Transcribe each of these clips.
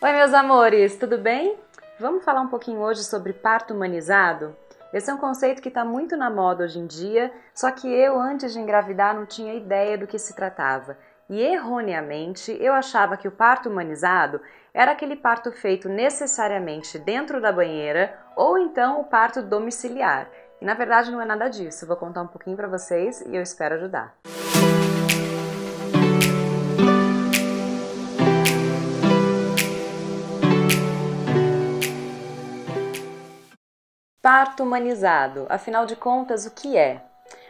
Oi, meus amores, tudo bem? Vamos falar um pouquinho hoje sobre parto humanizado? Esse é um conceito que está muito na moda hoje em dia, só que eu, antes de engravidar, não tinha ideia do que se tratava. E erroneamente, eu achava que o parto humanizado era aquele parto feito necessariamente dentro da banheira ou então o parto domiciliar. E na verdade não é nada disso. Vou contar um pouquinho para vocês e eu espero ajudar. Parto humanizado, afinal de contas, o que é?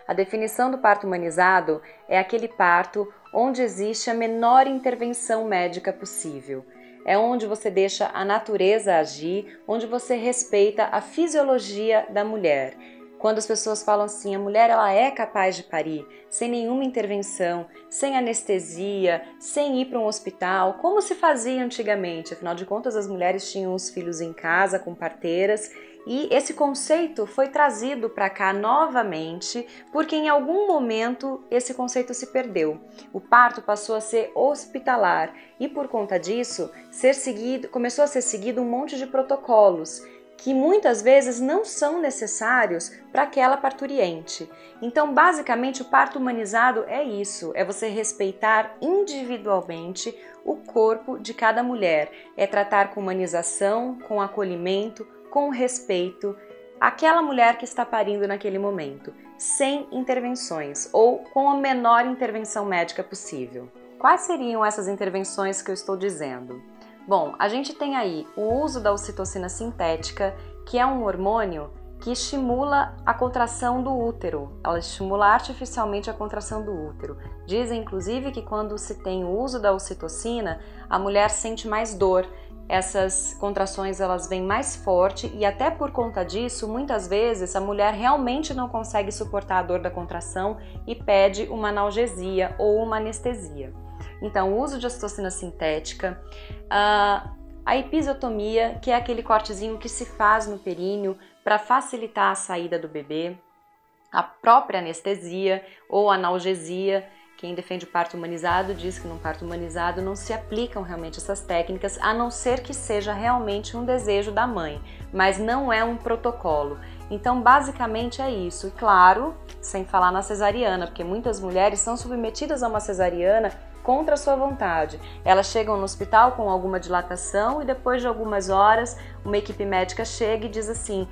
A definição do parto humanizado é aquele parto onde existe a menor intervenção médica possível. É onde você deixa a natureza agir, onde você respeita a fisiologia da mulher. Quando as pessoas falam assim, a mulher ela é capaz de parir sem nenhuma intervenção, sem anestesia, sem ir para um hospital, como se fazia antigamente. Afinal de contas, as mulheres tinham os filhos em casa com parteiras. E esse conceito foi trazido para cá novamente, porque em algum momento esse conceito se perdeu. O parto passou a ser hospitalar e por conta disso começou a ser seguido um monte de protocolos que muitas vezes não são necessários para aquela parturiente. Então, basicamente, o parto humanizado é isso, é você respeitar individualmente o corpo de cada mulher, é tratar com humanização, com acolhimento, com respeito àquela mulher que está parindo naquele momento, sem intervenções ou com a menor intervenção médica possível. Quais seriam essas intervenções que eu estou dizendo? Bom, a gente tem aí o uso da ocitocina sintética, que é um hormônio que estimula a contração do útero. Ela estimula artificialmente a contração do útero. Dizem, inclusive, que quando se tem o uso da ocitocina, a mulher sente mais dor. Essas contrações elas vêm mais forte e até por conta disso, muitas vezes a mulher realmente não consegue suportar a dor da contração e pede uma analgesia ou uma anestesia. Então, o uso de ocitocina sintética, a episiotomia, que é aquele cortezinho que se faz no períneo para facilitar a saída do bebê, a própria anestesia ou analgesia. Quem defende o parto humanizado diz que no parto humanizado não se aplicam realmente essas técnicas, a não ser que seja realmente um desejo da mãe, mas não é um protocolo. Então, basicamente é isso. E claro, sem falar na cesariana, porque muitas mulheres são submetidas a uma cesariana contra a sua vontade. Elas chegam no hospital com alguma dilatação e depois de algumas horas uma equipe médica chega e diz assim: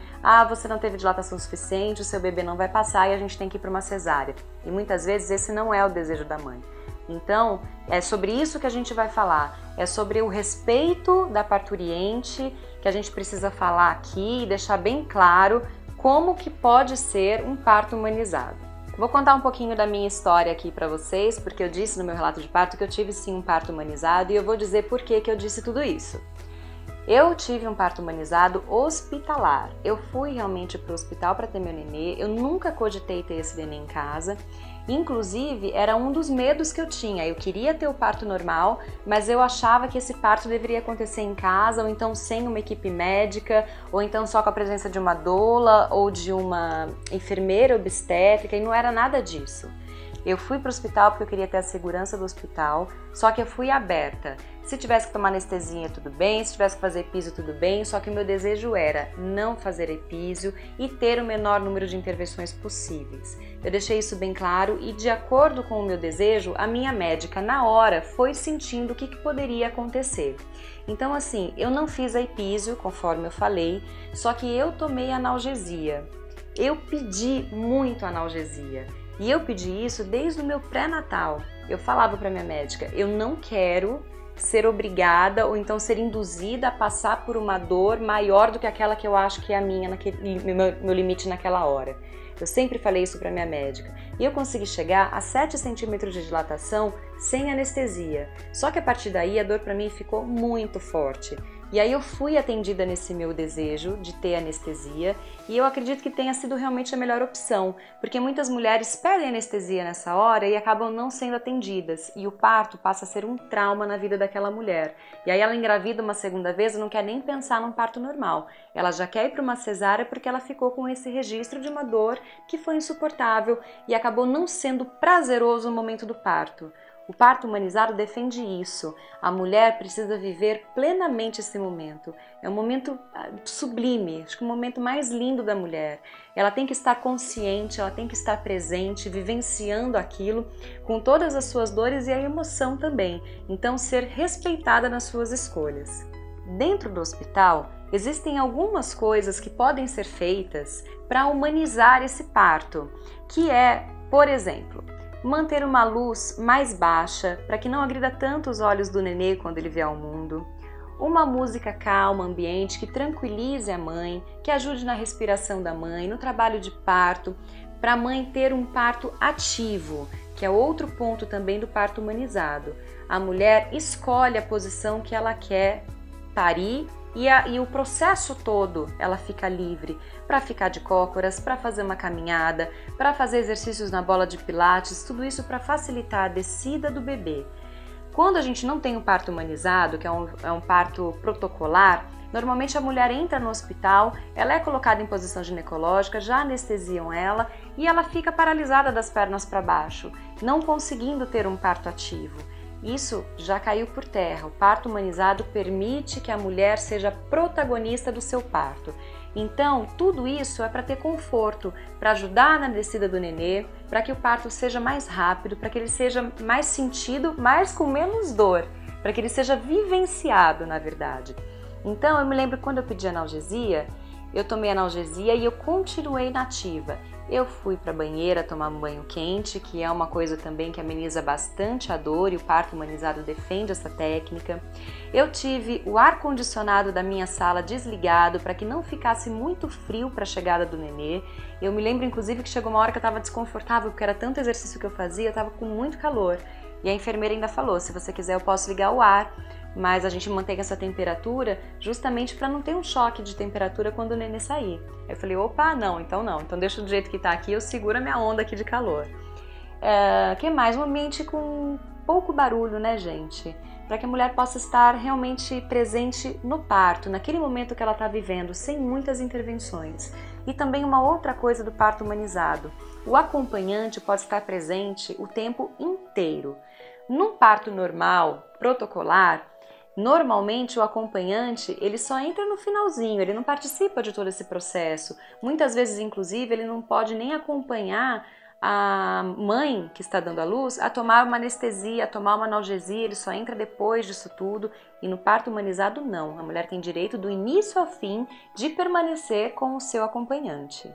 você não teve dilatação suficiente, o seu bebê não vai passar e a gente tem que ir para uma cesárea. E muitas vezes esse não é o desejo da mãe. Então, é sobre isso que a gente vai falar. É sobre o respeito da parturiente que a gente precisa falar aqui e deixar bem claro como que pode ser um parto humanizado. Vou contar um pouquinho da minha história aqui para vocês, porque eu disse no meu relato de parto que eu tive sim um parto humanizado e eu vou dizer por que eu disse tudo isso. Eu tive um parto humanizado hospitalar. Eu fui realmente para o hospital para ter meu nenê, eu nunca cogitei ter esse nenê em casa. Inclusive, era um dos medos que eu tinha. Eu queria ter o parto normal, mas eu achava que esse parto deveria acontecer em casa, ou então sem uma equipe médica, ou então só com a presença de uma doula ou de uma enfermeira obstétrica, e não era nada disso. Eu fui para o hospital porque eu queria ter a segurança do hospital, só que eu fui aberta. Se tivesse que tomar anestesia, tudo bem, se tivesse que fazer epísio, tudo bem, só que o meu desejo era não fazer epísio e ter o menor número de intervenções possíveis. Eu deixei isso bem claro e, de acordo com o meu desejo, a minha médica, na hora, foi sentindo o que poderia acontecer. Então, assim, eu não fiz a epísio, conforme eu falei, só que eu tomei analgesia. Eu pedi muito analgesia. E eu pedi isso desde o meu pré-natal. Eu falava para minha médica, eu não quero ser obrigada ou então ser induzida a passar por uma dor maior do que aquela que eu acho que é a minha, meu limite naquela hora. Eu sempre falei isso para minha médica. E eu consegui chegar a 7 centímetros de dilatação sem anestesia. Só que a partir daí a dor para mim ficou muito forte. E aí eu fui atendida nesse meu desejo de ter anestesia e eu acredito que tenha sido realmente a melhor opção, porque muitas mulheres pedem anestesia nessa hora e acabam não sendo atendidas e o parto passa a ser um trauma na vida daquela mulher. E aí ela engravida uma segunda vez e não quer nem pensar num parto normal. Ela já quer ir para uma cesárea porque ela ficou com esse registro de uma dor que foi insuportável e acabou não sendo prazeroso o momento do parto. O parto humanizado defende isso. A mulher precisa viver plenamente esse momento. É um momento sublime, acho que o momento mais lindo da mulher. Ela tem que estar consciente, ela tem que estar presente, vivenciando aquilo com todas as suas dores e a emoção também. Então, ser respeitada nas suas escolhas. Dentro do hospital, existem algumas coisas que podem ser feitas para humanizar esse parto, que é, por exemplo, manter uma luz mais baixa para que não agrida tanto os olhos do nenê quando ele vier ao mundo, uma música calma, ambiente, que tranquilize a mãe, que ajude na respiração da mãe, no trabalho de parto, para a mãe ter um parto ativo, que é outro ponto também do parto humanizado. A mulher escolhe a posição que ela quer parir e o processo todo ela fica livre para ficar de cócoras, para fazer uma caminhada, para fazer exercícios na bola de pilates, tudo isso para facilitar a descida do bebê. Quando a gente não tem um parto humanizado, que é um parto protocolar, normalmente a mulher entra no hospital, ela é colocada em posição ginecológica, já anestesiam ela e ela fica paralisada das pernas para baixo, não conseguindo ter um parto ativo. Isso já caiu por terra. O parto humanizado permite que a mulher seja protagonista do seu parto. Então, tudo isso é para ter conforto, para ajudar na descida do nenê, para que o parto seja mais rápido, para que ele seja mais sentido, mas com menos dor, para que ele seja vivenciado, na verdade. Então, eu me lembro quando eu pedi analgesia, eu tomei analgesia e eu continuei nativa. Eu fui para a banheira tomar um banho quente, que é uma coisa também que ameniza bastante a dor e o parto humanizado defende essa técnica. Eu tive o ar-condicionado da minha sala desligado para que não ficasse muito frio para a chegada do nenê. Eu me lembro inclusive que chegou uma hora que eu estava desconfortável porque era tanto exercício que eu fazia, eu estava com muito calor. E a enfermeira ainda falou, se você quiser eu posso ligar o ar, mas a gente mantém essa temperatura justamente para não ter um choque de temperatura quando o nenê sair. Eu falei, opa, não, então deixa do jeito que tá aqui, eu seguro a minha onda aqui de calor. Que mais? Um ambiente com pouco barulho, né, gente? Para que a mulher possa estar realmente presente no parto, naquele momento que ela está vivendo, sem muitas intervenções. E também uma outra coisa do parto humanizado, o acompanhante pode estar presente o tempo inteiro. Num parto normal, protocolar, normalmente o acompanhante ele só entra no finalzinho, ele não participa de todo esse processo. Muitas vezes, inclusive, ele não pode nem acompanhar a mãe que está dando à luz a tomar uma anestesia, a tomar uma analgesia, ele só entra depois disso tudo. E no parto humanizado não, a mulher tem direito do início ao fim de permanecer com o seu acompanhante.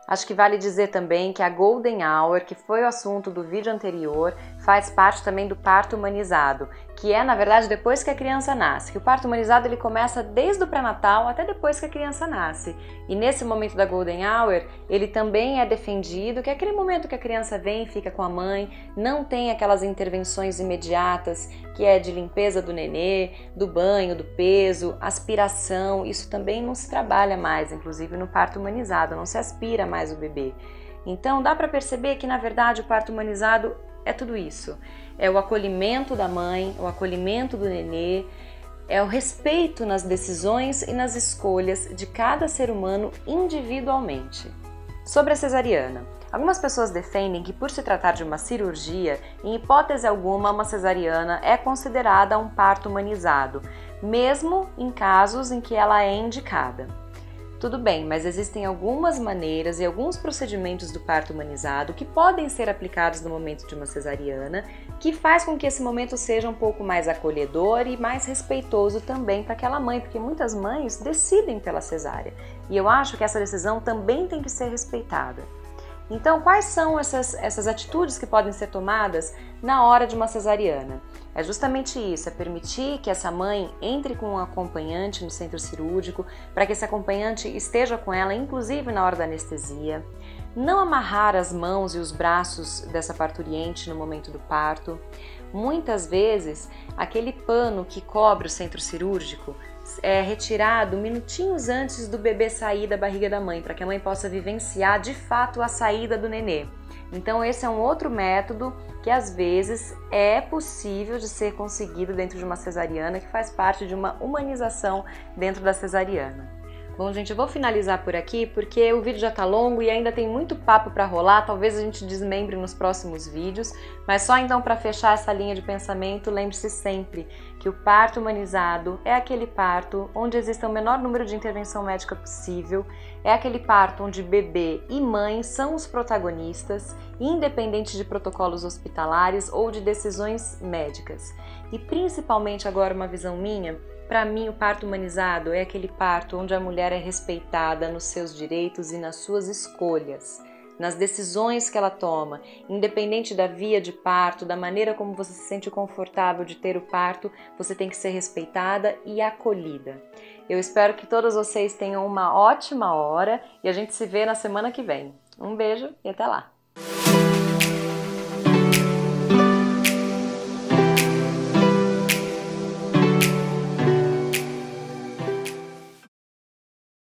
Acho que vale dizer também que a Golden Hour, que foi o assunto do vídeo anterior, faz parte também do parto humanizado, que é, na verdade, depois que a criança nasce. Que o parto humanizado ele começa desde o pré-natal até depois que a criança nasce. E nesse momento da Golden Hour, ele também é defendido, que é aquele momento que a criança vem e fica com a mãe, não tem aquelas intervenções imediatas, que é de limpeza do nenê, do banho, do peso, aspiração, isso também não se trabalha mais, inclusive no parto humanizado, não se aspira mais o bebê. Então dá para perceber que na verdade o parto humanizado é tudo isso. É o acolhimento da mãe, o acolhimento do nenê, é o respeito nas decisões e nas escolhas de cada ser humano individualmente. Sobre a cesariana. Algumas pessoas defendem que por se tratar de uma cirurgia, em hipótese alguma uma cesariana é considerada um parto humanizado, mesmo em casos em que ela é indicada. Tudo bem, mas existem algumas maneiras e alguns procedimentos do parto humanizado que podem ser aplicados no momento de uma cesariana, que faz com que esse momento seja um pouco mais acolhedor e mais respeitoso também para aquela mãe, porque muitas mães decidem pela cesárea. E eu acho que essa decisão também tem que ser respeitada. Então, quais são essas atitudes que podem ser tomadas na hora de uma cesariana? É justamente isso, é permitir que essa mãe entre com um acompanhante no centro cirúrgico, para que esse acompanhante esteja com ela, inclusive na hora da anestesia. Não amarrar as mãos e os braços dessa parturiente no momento do parto. Muitas vezes, aquele pano que cobre o centro cirúrgico é retirado minutinhos antes do bebê sair da barriga da mãe, para que a mãe possa vivenciar de fato a saída do nenê. Então esse é um outro método que às vezes é possível de ser conseguido dentro de uma cesariana, que faz parte de uma humanização dentro da cesariana. Bom, gente, eu vou finalizar por aqui porque o vídeo já tá longo e ainda tem muito papo para rolar, talvez a gente desmembre nos próximos vídeos, mas só então para fechar essa linha de pensamento, lembre-se sempre que o parto humanizado é aquele parto onde existe o menor número de intervenção médica possível, é aquele parto onde bebê e mãe são os protagonistas, independente de protocolos hospitalares ou de decisões médicas. E principalmente agora uma visão minha, para mim, o parto humanizado é aquele parto onde a mulher é respeitada nos seus direitos e nas suas escolhas, nas decisões que ela toma, independente da via de parto, da maneira como você se sente confortável de ter o parto, você tem que ser respeitada e acolhida. Eu espero que todos vocês tenham uma ótima hora e a gente se vê na semana que vem. Um beijo e até lá!